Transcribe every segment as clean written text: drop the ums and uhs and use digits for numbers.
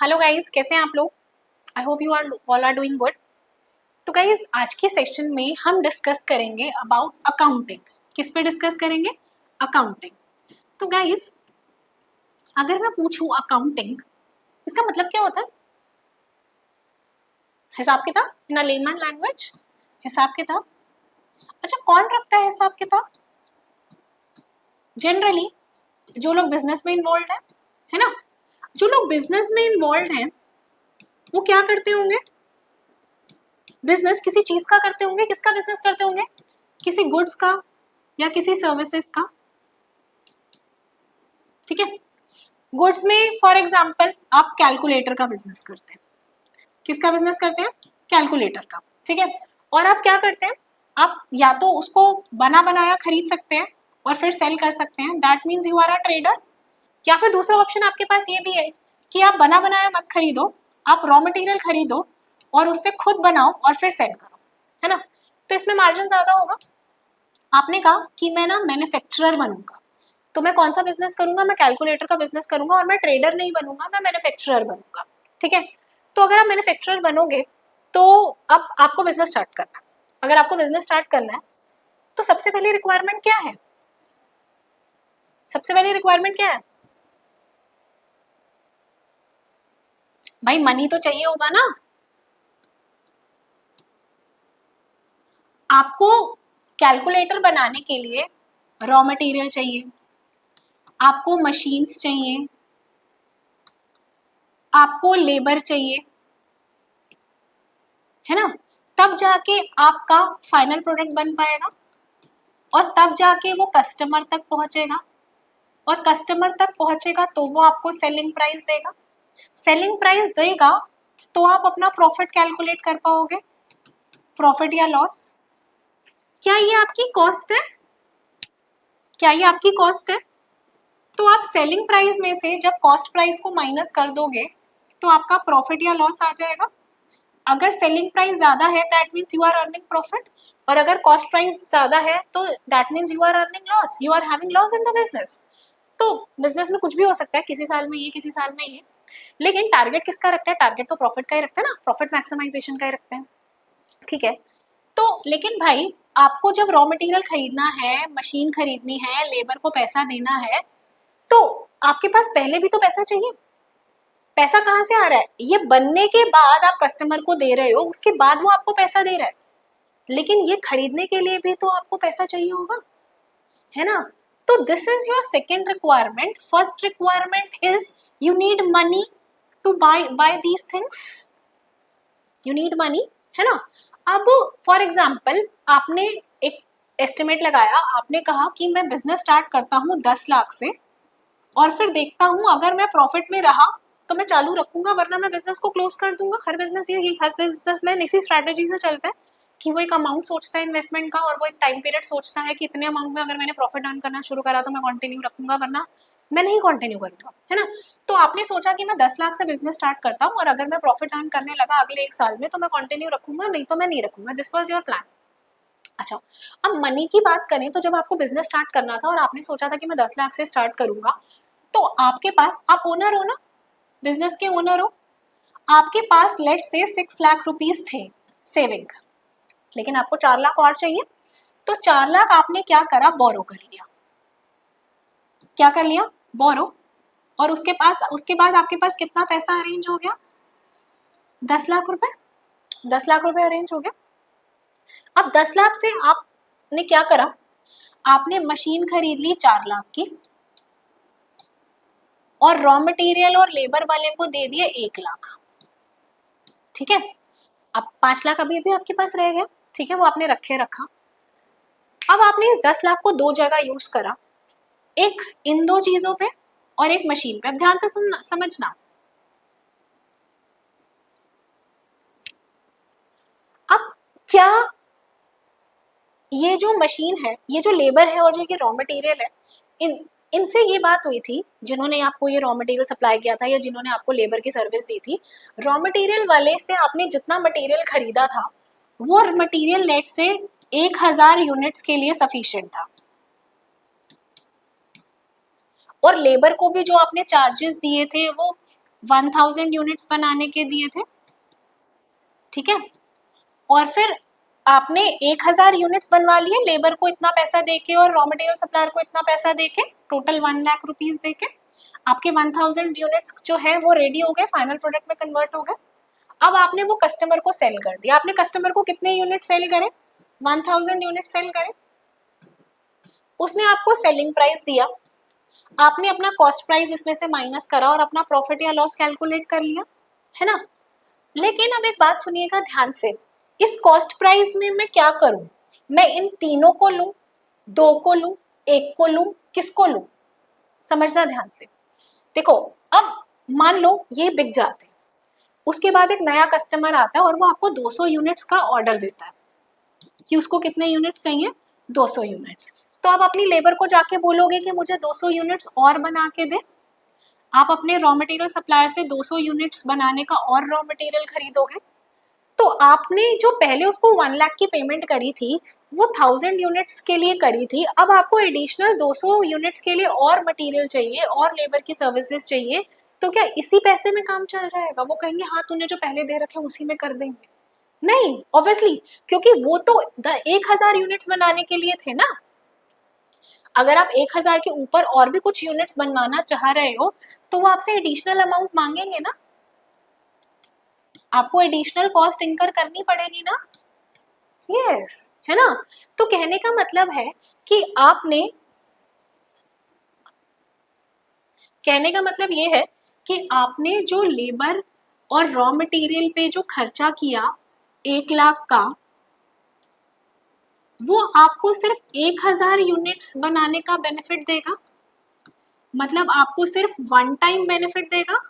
Hello guys, कैसे हैं आप लोग? I hope you are all are doing good. तो गाइस, आज के सेशन में हम डिस्कस करेंगे अबाउट अकाउंटिंग। किस पे डिस्कस करेंगे? अकाउंटिंग। तो गाइस, अगर मैं पूछूं अकाउंटिंग, इसका मतलब क्या होता है? हिसाब किताब, इन अ लेमन लैंग्वेज, हिसाब किताब। अच्छा, कौन रखता है हिसाब किताब? जनरली जो लोग बिजनेस में इन्वॉल्व है ना? जो लोग बिजनेस में इन्वॉल्व हैं वो क्या करते होंगे? बिजनेस किसी चीज का करते होंगे। किसका बिजनेस करते होंगे? किसी गुड्स का या किसी सर्विसेज का। ठीक है। गुड्स में फॉर एग्जांपल आप कैलकुलेटर का बिजनेस करते हैं। किसका बिजनेस करते हैं? कैलकुलेटर का। ठीक है। और आप क्या करते हैं? आप या तो उसको बना बनाया खरीद सकते हैं और फिर सेल कर सकते हैं, that means you are a trader. या फिर दूसरा ऑप्शन आपके पास ये भी है कि आप बना बनाया मत खरीदो, आप रॉ मटेरियल खरीदो और उससे खुद बनाओ और फिर सेल करो, है ना? तो इसमें मार्जिन ज्यादा होगा। आपने कहा कि मैं ना मैन्युफैक्चरर बनूंगा, तो मैं कौन सा बिजनेस करूंगा? मैं कैलकुलेटर का बिजनेस करूंगा और मैं ट्रेडर नहीं बनूंगा, मैं मैन्युफैक्चरर बनूंगा। ठीक है। तो अगर आप मैन्युफैक्चरर बनोगे तो अब आपको बिजनेस स्टार्ट करना है। अगर आपको बिजनेस स्टार्ट करना है तो सबसे पहली रिक्वायरमेंट क्या है? सबसे पहली रिक्वायरमेंट क्या है भाई? मनी तो चाहिए होगा ना। आपको कैलकुलेटर बनाने के लिए रॉ मटेरियल चाहिए, आपको मशीन्स चाहिए, आपको लेबर चाहिए, है ना? तब जाके आपका फाइनल प्रोडक्ट बन पाएगा और तब जाके वो कस्टमर तक पहुंचेगा और कस्टमर तक पहुंचेगा तो वो आपको सेलिंग प्राइस देगा। सेलिंग प्राइस देगा तो आप अपना प्रॉफिट कैलकुलेट कर पाओगे, प्रॉफिट या लॉस। क्या ये आपकी कॉस्ट है? क्या ये आपकी कॉस्ट है? तो आप सेलिंग प्राइस में से जब कॉस्ट प्राइस को माइनस कर दोगे तो आपका प्रॉफिट या लॉस आ जाएगा। अगर सेलिंग प्राइस ज्यादा है that means you are earning profit, और अगर कॉस्ट प्राइस ज्यादा है तो that means you are earning loss, you are having loss in the business. तो बिजनेस में कुछ भी हो सकता है, किसी साल में ये, किसी साल में ये, लेकिन टारगेट किसका रखते हैं? टारगेट तो प्रॉफिट का ही रखते हैं ना, प्रॉफिट मैक्सिमाइजेशन का ही रखते हैं। ठीक है। तो लेकिन भाई, आपको जब रॉ मटेरियल खरीदना है, मशीन खरीदनी है, लेबर को पैसा देना है, तो आपके पास पहले भी तो पैसा चाहिए। पैसा कहाँ से आ रहा है? ये बनने के बाद आप कस्टमर को दे रहे हो, उसके बाद वो आपको पैसा दे रहा है, लेकिन ये खरीदने के लिए भी तो आपको पैसा चाहिए होगा, है ना? तो this is your second requirement. First requirement is you need money to buy these things. You need money, है ना? अब फॉर एग्जाम्पल आपने एक एस्टिमेट लगाया, आपने कहा कि मैं बिजनेस स्टार्ट करता हूँ 10 लाख से और फिर देखता हूँ अगर मैं प्रॉफिट में रहा तो मैं चालू रखूंगा, वरना मैं बिजनेस को क्लोज कर दूंगा। हर बिजनेस ये हर बिजनेस में इसी स्ट्रैटेजी से चलता है कि वो एक अमाउंट सोचता है इन्वेस्टमेंट का और वो एक टाइम पीरियड सोचता है कि इतने अमाउंट में अगर मैंने प्रॉफिट अर्न करना शुरू करा तो मैं कंटिन्यू रखूंगा, वरना मैं नहीं कंटिन्यू करूंगा, है ना? तो आपने सोचा कि मैं 10 लाख से बिजनेस स्टार्ट करता हूँ और अगर मैं प्रॉफिट अर्न करने लगा अगले 1 साल में तो मैं कंटिन्यू रखूंगा, नहीं तो मैं नहीं रखूंगा। This was your plan. अच्छा, अब मनी की बात करें तो जब आपको बिजनेस स्टार्ट करना था और आपने सोचा था कि मैं 10 लाख से स्टार्ट करूंगा, तो आपके पास, आप ओनर हो ना, बिजनेस के ओनर हो, आपके पास लेट से 6 लाख रुपीज थे सेविंग, लेकिन आपको 4 लाख और चाहिए। तो 4 लाख आपने क्या करा? बोरो कर लिया। क्या कर लिया? बोरो। और उसके बाद आपके पास कितना पैसा अरेंज हो गया? 10 लाख रुपए। 10 लाख रुपए अरेंज हो गया। अब 10 लाख से आपने क्या करा? आपने मशीन खरीद ली 4 लाख की और रॉ मटेरियल और लेबर वाले को दे दिए 1 लाख। ठीक है। अब 5 लाख अभी अभी आपके पास रह गया। ठीक है, वो आपने रखा। अब आपने इस 10 लाख को दो जगह यूज करा, एक इन दो चीजों पे और एक मशीन पे। अब ध्यान से समझना। अब क्या ये जो मशीन है, ये जो लेबर है और जो ये रॉ मटेरियल है, इनसे ये बात हुई थी, जिन्होंने आपको ये रॉ मटेरियल सप्लाई किया था या जिन्होंने आपको लेबर की सर्विस दी थी, रॉ मटेरियल वाले से आपने जितना मटेरियल खरीदा था वो मटेरियल नेट से 1000 यूनिट्स के लिए सफिशिएंट था, और लेबर को भी जो आपने चार्जेस दिए थे वो 1000 यूनिट्स बनाने के दिए थे, ठीक है, और फिर आपने 1000 यूनिट्स बनवा लिए लेबर को इतना पैसा देके और रॉ मटेरियल सप्लायर को इतना पैसा देके, टोटल 1 लाख रुपीज देके आपके 1000 यूनिट्स जो है वो रेडी हो गए, फाइनल प्रोडक्ट में कन्वर्ट हो गए। अब आपने वो कस्टमर को सेल कर दिया। आपने कस्टमर को कितने यूनिट सेल करे? 1000 यूनिट सेल करे। उसने आपको सेलिंग प्राइस दिया, आपने अपना कॉस्ट प्राइस इसमें से माइनस करा और अपना प्रॉफिट या लॉस कैलकुलेट कर लिया, है ना। लेकिन अब एक बात सुनिएगा ध्यान से, इस कॉस्ट प्राइस में मैं क्या करूं? मैं इन तीनों को लूं, 2 को लूं, 1 को लूं, किसको लूं? समझना ध्यान से। देखो, अब मान लो ये बिक जाते हैं, उसके बाद एक नया कस्टमर आता है और वो आपको 200 यूनिट्स का ऑर्डर देता है कि उसको कितने यूनिट्स चाहिए? 200 यूनिट्स। तो आप अपनी लेबर को जाके बोलोगे कि मुझे 200 यूनिट्स और बना के दे। आप अपने रॉ मटेरियल सप्लायर से 200 यूनिट्स बनाने का और रॉ मटेरियल खरीदोगे। तो आपने जो पहले उसको 1 लाख की पेमेंट करी थी वो 1000 यूनिट्स के लिए करी थी, अब आपको एडिशनल 200 यूनिट्स के लिए और मटेरियल चाहिए और लेबर की सर्विसेज चाहिए, तो क्या इसी पैसे में काम चल जाएगा? वो कहेंगे हाँ तूने जो पहले दे रखे उसी में कर देंगे? नहीं, ऑब्वियसली, क्योंकि वो तो 1000 यूनिट्स बनाने के लिए थे ना। अगर आप 1000 के ऊपर और भी कुछ यूनिट्स बनवाना चाह रहे हो तो वो आपसे एडिशनल अमाउंट मांगेंगे ना, आपको एडिशनल कॉस्ट इंकर करनी पड़ेगी ना। यस, है ना। तो कहने का मतलब है कि आपने, कहने का मतलब ये है कि आपने जो लेबर और रॉ मटेरियल पे जो खर्चा किया 1 लाख का, वो आपको सिर्फ 1000 यूनिट्स बनाने का बेनिफिट देगा। मतलब आपको सिर्फ 1 टाइम बेनिफिट देगा।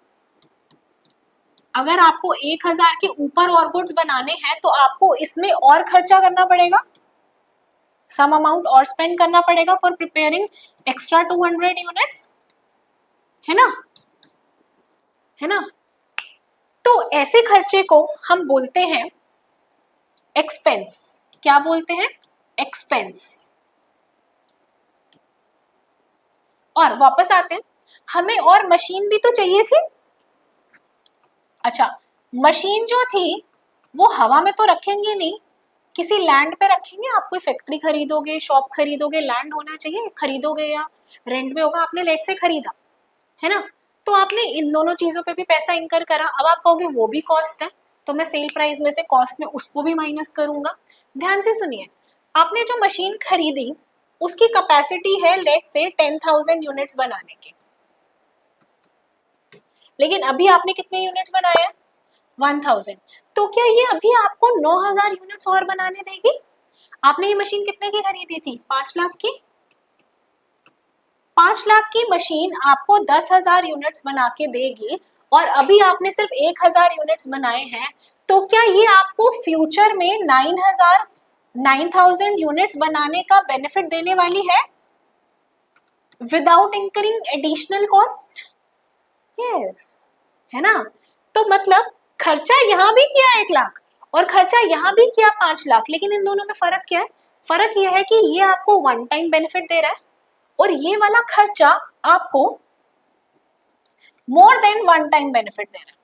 अगर आपको 1000 के ऊपर और गुड्स बनाने हैं तो आपको इसमें और खर्चा करना पड़ेगा, सम अमाउंट और स्पेंड करना पड़ेगा फॉर प्रिपेयरिंग एक्स्ट्रा 200 यूनिट्स, है ना, है ना। तो ऐसे खर्चे को हम बोलते हैं एक्सपेंस। क्या बोलते हैं? एक्सपेंस। और वापस आते हैं, हमें और मशीन भी तो चाहिए थी। अच्छा, मशीन जो थी वो हवा में तो रखेंगे नहीं, किसी लैंड पे रखेंगे। आप कोई फैक्ट्री खरीदोगे, शॉप खरीदोगे, लैंड होना चाहिए, खरीदोगे या रेंट पे होगा, आपने लेट से खरीदा, है ना। तो आपने इन दोनों चीजों पे भी पैसा इंकर करा। अब आप कहोगे वो भी कॉस्ट है, तो मैं सेल प्राइस में से कॉस्ट में उसको भी माइनस करूंगा। ध्यान से सुनिए, आपने जो मशीन खरीदी उसकी कैपेसिटी है लेट से 10,000 यूनिट्स बनाने की, लेकिन अभी आपने कितने यूनिट्स बनाए? 1000। तो क्या ये अभी आपको 9000 यूनिट्स और बनाने देगी? आपने ये मशीन कितने की खरीदी थी? 5 लाख की। 5 लाख की मशीन आपको 10,000 यूनिट्स बना के देगी और अभी आपने सिर्फ 1000 यूनिट्स बनाए हैं, तो क्या ये आपको फ्यूचर में 9000 यूनिट्स बनाने का बेनिफिट देने वाली है without incurring additional cost? Yes, है ना। तो मतलब खर्चा यहाँ भी किया 1 लाख और खर्चा यहाँ भी किया 5 लाख, लेकिन इन दोनों में फर्क क्या है? फर्क यह है कि ये आपको 1 टाइम बेनिफिट दे रहा है और ये वाला खर्चा आपको मोर देन 1 टाइम बेनिफिट दे रहा है।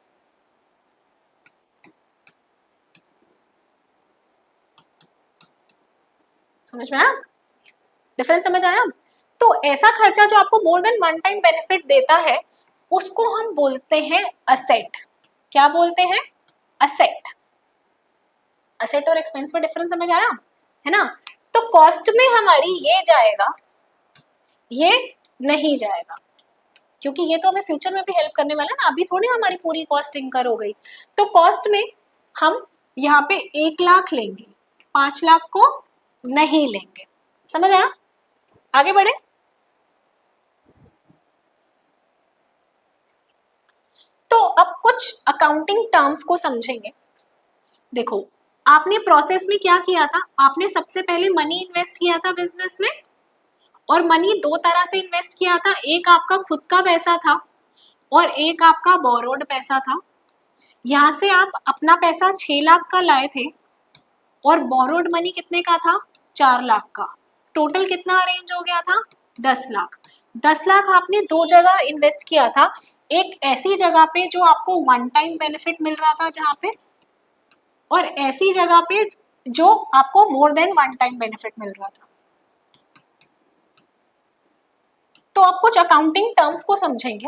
समझ में आया? डिफरेंस समझ आया? तो ऐसा खर्चा जो आपको मोर देन 1 टाइम बेनिफिट देता है उसको हम बोलते हैं असेट। क्या बोलते हैं? असेट। असेट और एक्सपेंस में डिफरेंस समझ आया, है ना। तो कॉस्ट में हमारी ये जाएगा, ये नहीं जाएगा, क्योंकि ये तो हमें फ्यूचर में भी हेल्प करने वाला है ना, अभी थोड़ी हमारी पूरी कॉस्ट इंकर हो गई। तो कॉस्ट में हम यहाँ पे 1 लाख लेंगे, 5 लाख को नहीं लेंगे। समझ आया? आगे बढ़े। तो अब कुछ अकाउंटिंग टर्म्स को समझेंगे। देखो, आपने प्रोसेस में क्या किया था? आपने सबसे पहले मनी इन्वेस्ट किया था बिजनेस में, और मनी 2 तरह से इन्वेस्ट किया था, एक आपका खुद का पैसा था और एक आपका बोरोड पैसा था। यहाँ से आप अपना पैसा 6 लाख का लाए थे और बोरोड मनी कितने का था? 4 लाख का। टोटल कितना अरेंज हो गया था? 10 लाख। 10 लाख आपने 2 जगह इन्वेस्ट किया था, एक ऐसी जगह पे जो आपको वन टाइम बेनिफिट मिल रहा था जहां पे, और ऐसी जगह पे जो आपको more than one time benefit मिल रहा था। तो आप कुछ अकाउंटिंग टर्म्स को समझेंगे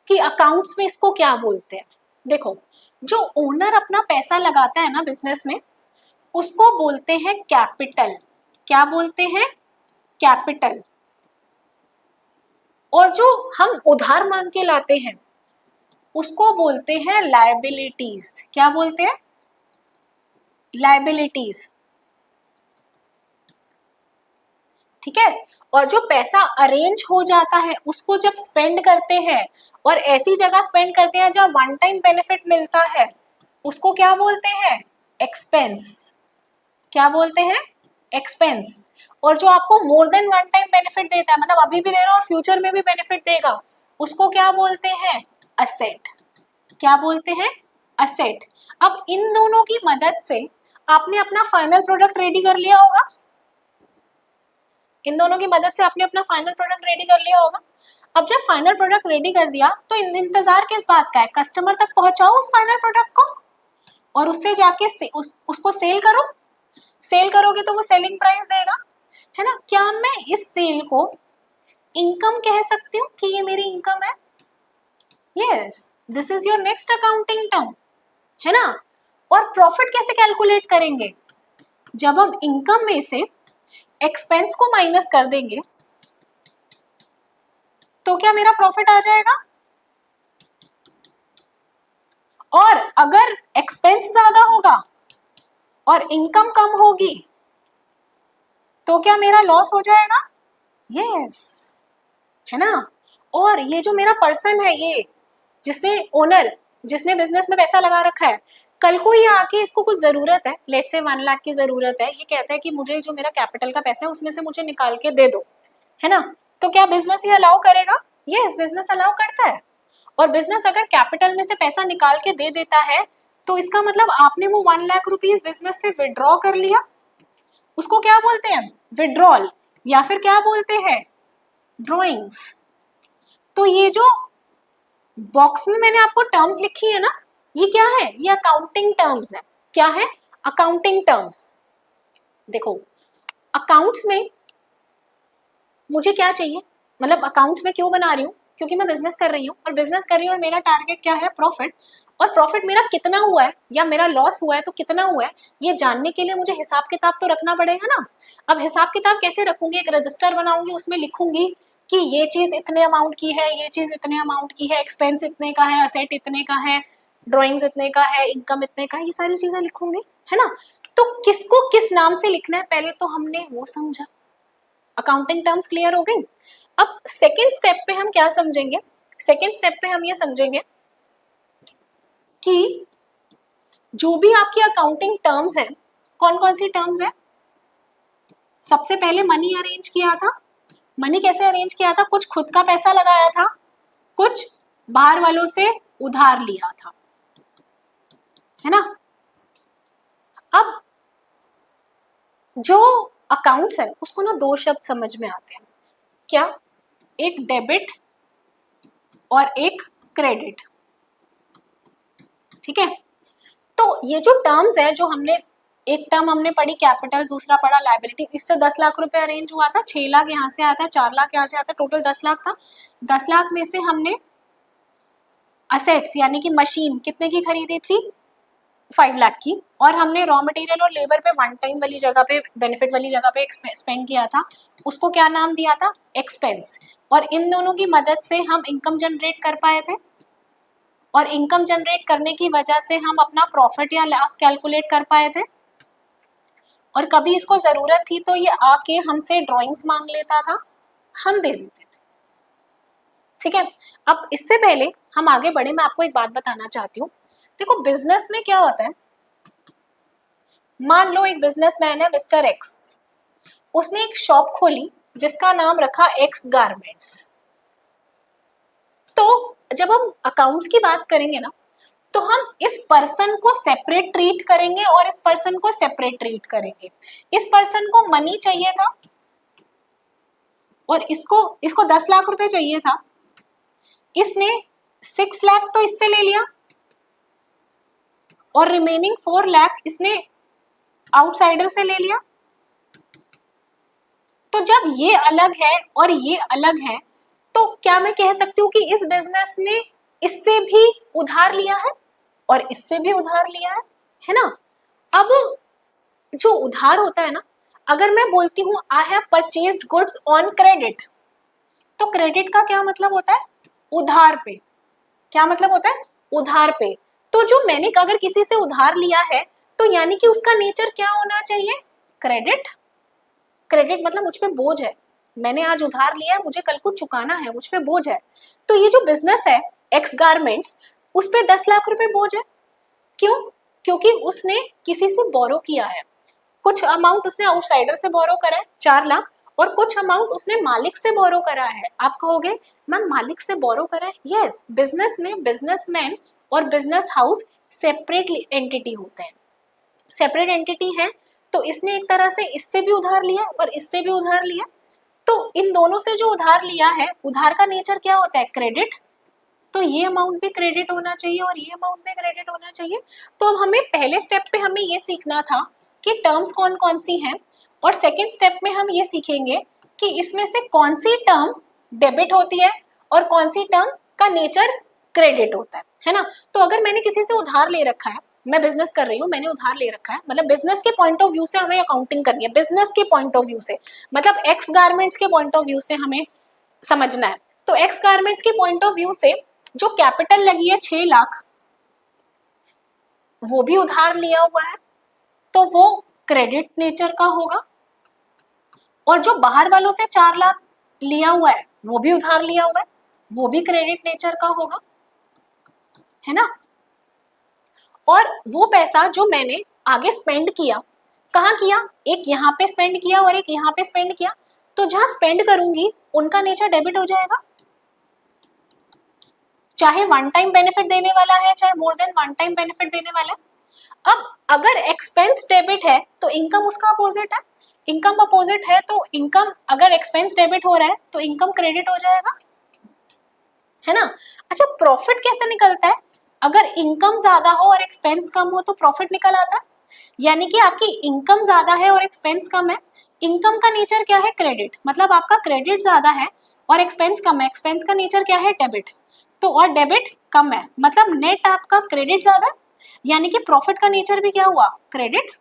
कि अकाउंट्स में इसको क्या बोलते हैं। देखो, जो ओनर अपना पैसा लगाता है ना बिजनेस में, उसको बोलते हैं कैपिटल। क्या बोलते हैं? कैपिटल। और जो हम उधार मांग के लाते हैं उसको बोलते हैं लायबिलिटीज। क्या बोलते हैं? लायबिलिटीज। ठीक है। और जो पैसा अरेंज हो जाता है उसको जब स्पेंड करते हैं और ऐसी जगह स्पेंड करते हैं जहां वन टाइम बेनिफिट मिलता है, उसको क्या बोलते हैं? एक्सपेंस। क्या बोलते हैं? एक्सपेंस। और जो आपको more than one time benefit देता है, मतलब अभी भी दे रहा है और फ्यूचर में भी बेनिफिट देगा, उसको क्या बोलते हैं? असेट। क्या बोलते हैं? असेट। अब इन दोनों की मदद से आपने अपना फाइनल प्रोडक्ट रेडी कर लिया होगा। इन दोनों की मदद से आपने अपना फाइनल प्रोडक्ट रेडी कर लिया होगा। अब जब फाइनल प्रोडक्ट रेडी कर दिया तो इंतजार किस बात का है? कस्टमर तक पहुंचाओ उस फाइनल प्रोडक्ट को और उससे जाके उसको सेल करो। सेल करोगे तो वो सेलिंग प्राइस देगा, है ना। क्या मैं इस सेल को इनकम कह सकती हूँ कि ये मेरी इनकम है? Yes, this is your next accounting term, है ना। और प्रॉफिट कैसे कैलकुलेट करेंगे? जब हम इनकम में से एक्सपेंस को माइनस कर देंगे तो क्या मेरा प्रॉफिट आ जाएगा? और अगर एक्सपेंस ज्यादा होगा और इनकम कम होगी तो क्या मेरा लॉस हो जाएगा? यस, है ना। और ये जो मेरा पर्सन है, ये जिसने ओनर, जिसने बिजनेस में पैसा लगा रखा है, कल को ये आके इसको कुछ जरूरत है, लेट से 1 लाख की जरूरत है, ये कहता है कि मुझे जो मेरा कैपिटल का पैसा है उसमें से मुझे निकाल के दे दो, है ना। तो क्या बिजनेस ये अलाउ करेगा? यस, बिजनेस अलाउ करता है। और बिजनेस अगर कैपिटल में से पैसा निकाल के दे देता है तो इसका मतलब आपने वो 1 लाख रुपीज बिजनेस से विड्रॉ कर लिया। उसको क्या बोलते हैं? विड्रॉल, या फिर क्या बोलते हैं? ड्रॉइंग्स। तो ये जो बॉक्स में मैंने आपको टर्म्स लिखी है ना, ये क्या है? ये अकाउंटिंग टर्म्स है। क्या है? Accounting terms. देखो, अकाउंट्स में मुझे क्या चाहिए, मतलब अकाउंट्स में क्यों बना रही हूँ? क्योंकि मैं बिजनेस कर रही हूँ और बिजनेस कर रही हूँ और मेरा टारगेट क्या है? प्रॉफिट। और प्रॉफिट मेरा कितना हुआ है या मेरा लॉस हुआ है तो कितना हुआ है, ये जानने के लिए मुझे हिसाब किताब तो रखना पड़ेगा ना। अब हिसाब किताब कैसे रखूंगी? एक रजिस्टर बनाऊंगी, उसमें लिखूंगी कि ये चीज इतने अमाउंट की है, ये चीज इतने अमाउंट की है, एक्सपेंस इतने का है, असेट इतने का है, ड्रॉइंग्स इतने का है, इनकम इतने का है, ये सारी चीजें लिखूंगी, है ना। तो किसको किस नाम से लिखना है पहले तो हमने वो समझा। अकाउंटिंग टर्म्स क्लियर हो गई। अब सेकेंड स्टेप पे हम क्या समझेंगे? सेकेंड स्टेप पे हम ये समझेंगे कि जो भी आपकी अकाउंटिंग टर्म्स है, कौन कौन सी टर्म्स है। सबसे पहले मनी अरेंज किया था। मनी कैसे अरेंज किया था? कुछ खुद का पैसा लगाया था, कुछ बाहर वालों से उधार लिया था, है ना। अब जो अकाउंट्स है उसको ना दो शब्द समझ में आते हैं। क्या? एक डेबिट और एक क्रेडिट। ठीक है। तो ये जो टर्म्स है, जो हमने एक टर्म हमने पढ़ी कैपिटल, दूसरा पढ़ा लायबिलिटी, इससे 10 लाख रुपए अरेंज हुआ था, 6 लाख यहाँ से आता है, 4 लाख यहाँ से आता है, टोटल 10 लाख था। 10 लाख में से हमने असेट्स यानी कि मशीन कितने की खरीदी थी? 5 लाख की। और हमने रॉ मटेरियल और लेबर पे वन टाइम वाली जगह पे, बेनिफिट वाली जगह पे स्पेंड किया था, उसको क्या नाम दिया था? एक्सपेंस। और इन दोनों की मदद से हम इनकम जनरेट कर पाए थे, और इनकम जनरेट करने की वजह से हम अपना प्रॉफिट या लॉस कैलकुलेट कर पाए थे। और कभी इसको जरूरत थी तो ये आके हमसे ड्राइंग्स मांग लेता था, हम दे देते थे। ठीक है। अब इससे पहले हम आगे बढ़े, मैं आपको एक बात बताना चाहती हूँ। देखो, बिजनेस में क्या होता है, मान लो एक बिजनेसमैन है मिस्टर एक्स, उसने एक शॉप खोली जिसका नाम रखा एक्स गारमेंट्स। तो जब हम अकाउंट्स की बात करेंगे ना, तो हम इस पर्सन को सेपरेट ट्रीट करेंगे और इस पर्सन को सेपरेट ट्रीट करेंगे। इस पर्सन को मनी चाहिए था और इसको 10 लाख रुपए चाहिए था। इसने 6 लाख तो इससे ले लिया और रिमेनिंग 4 लाख इसने आउटसाइडर से ले लिया। तो जब ये अलग है और ये अलग है तो क्या मैं कह सकती हूँ कि इस बिजनेस ने इससे भी उधार लिया है और इससे भी उधार लिया है ना। अब जो उधार होता है ना, अगर मैं बोलती हूँ I have purchased goods on credit, तो क्रेडिट का क्या मतलब होता है? उधार पे। क्या मतलब होता है? उधार पे। तो जो मैंने अगर किसी से उधार लिया है तो यानी कि उसका नेचर क्या होना चाहिए? क्रेडिट। क्रेडिट मतलब मुझ पे बोझ है, मैंने आज उधार लिया है, मुझे कल को चुकाना है, मुझ पे बोझ है। तो ये जो बिजनेस है एक्स गारमेंट्स, उस पे 10 लाख रुपए बोझ है। क्यों? क्योंकि उसने किसी से बोरो किया है, कुछ अमाउंट उसने आउटसाइडर से बोरो करा है 4 लाख और कुछ अमाउंट उसने मालिक से बोरो करा है। आप कहोगे मैम मालिक से बोरो करा है? यस, बिजनेस में बिजनेसमैन और बिजनेस हाउस सेपरेट एंटिटी होते हैं, सेपरेट एंटिटी है। तो इसने एक तरह से इससे भी उधार लिया और इससे भी उधार लिया। तो इन दोनों से जो उधार लिया है, उधार का नेचर क्या होता है? क्रेडिट। तो ये अमाउंट भी क्रेडिट होना चाहिए और ये अमाउंट भी क्रेडिट होना चाहिए। तो अब हमें पहले स्टेप पे हमें ये सीखना था कि टर्म्स कौन कौन सी हैं, और सेकंड स्टेप में हम ये सीखेंगे कि इसमें से कौन सी टर्म डेबिट होती है और कौन सी टर्म का नेचर क्रेडिट होता है ना। तो अगर मैंने किसी से उधार ले रखा है, मैं बिजनेस कर रही हूँ, मैंने उधार ले रखा है, मतलब बिजनेस के पॉइंट ऑफ व्यू से हमें अकाउंटिंग करनी है, बिजनेस के पॉइंट ऑफ व्यू से, मतलब एक्स गारमेंट्स के पॉइंट ऑफ व्यू से हमें समझना है। तो एक्स गारमेंट्स के पॉइंट ऑफ व्यू से जो कैपिटल लगी है 6 लाख, वो भी उधार लिया हुआ है, तो वो क्रेडिट नेचर का होगा। और जो बाहर वालों से 4 लाख लिया हुआ है वो भी उधार लिया हुआ है, वो भी क्रेडिट नेचर का होगा, है ना। और वो पैसा जो मैंने आगे स्पेंड किया, कहाँ किया? एक यहाँ पे स्पेंड किया और एक यहाँ पे स्पेंड किया, तो जहां स्पेंड करूंगी उनका नेचर डेबिट हो जाएगा, चाहे वन टाइम बेनिफिट देने वाला है चाहे मोर देन वन टाइम बेनिफिट देने वाला है। अब अगर एक्सपेंस डेबिट है तो इनकम उसका अपोजिट है, इनकम अपोजिट है तो इनकम, अगर एक्सपेंस डेबिट हो रहा है तो इनकम क्रेडिट हो जाएगा, है ना। अच्छा, प्रॉफिट कैसे निकलता है? अगर इनकम ज्यादा हो और एक्सपेंस कम हो तो प्रॉफिट निकल आता है, यानी कि आपकी इनकम ज्यादा है और एक्सपेंस कम है, इनकम का नेचर क्या है? क्रेडिट, मतलब आपका क्रेडिट ज्यादा है और एक्सपेंस कम है, एक्सपेंस का नेचर क्या है? डेबिट। तो और डेबिट कम है मतलब नेट आपका क्रेडिट ज्यादा है, यानी कि प्रॉफिट का नेचर भी क्या हुआ? क्रेडिट।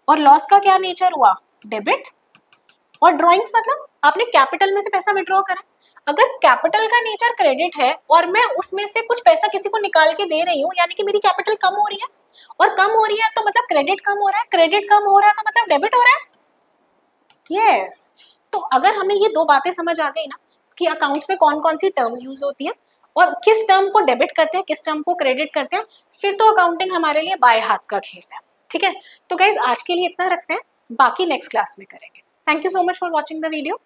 और लॉस का क्या नेचर हुआ? डेबिट। और ड्रॉइंग्स मतलब आपने कैपिटल में से पैसा विड्रॉ करा, अगर कैपिटल का नेचर क्रेडिट है और मैं उसमें से कुछ पैसा किसी को निकाल के दे रही हूँ, यानी कि मेरी कैपिटल कम हो रही है, और कम हो रही है तो मतलब क्रेडिट कम हो रहा है, क्रेडिट कम हो रहा है तो मतलब डेबिट हो रहा है। यस। तो अगर हमें ये दो बातें समझ आ गई ना कि अकाउंट्स में कौन कौन सी टर्म्स यूज होती है और किस टर्म को डेबिट करते हैं किस टर्म को क्रेडिट करते हैं, फिर तो अकाउंटिंग हमारे लिए बाय हाथ का खेल है। ठीक है, तो गाइज आज के लिए इतना रखते हैं, बाकी नेक्स्ट क्लास में करेंगे। Thank you so much for watching the video.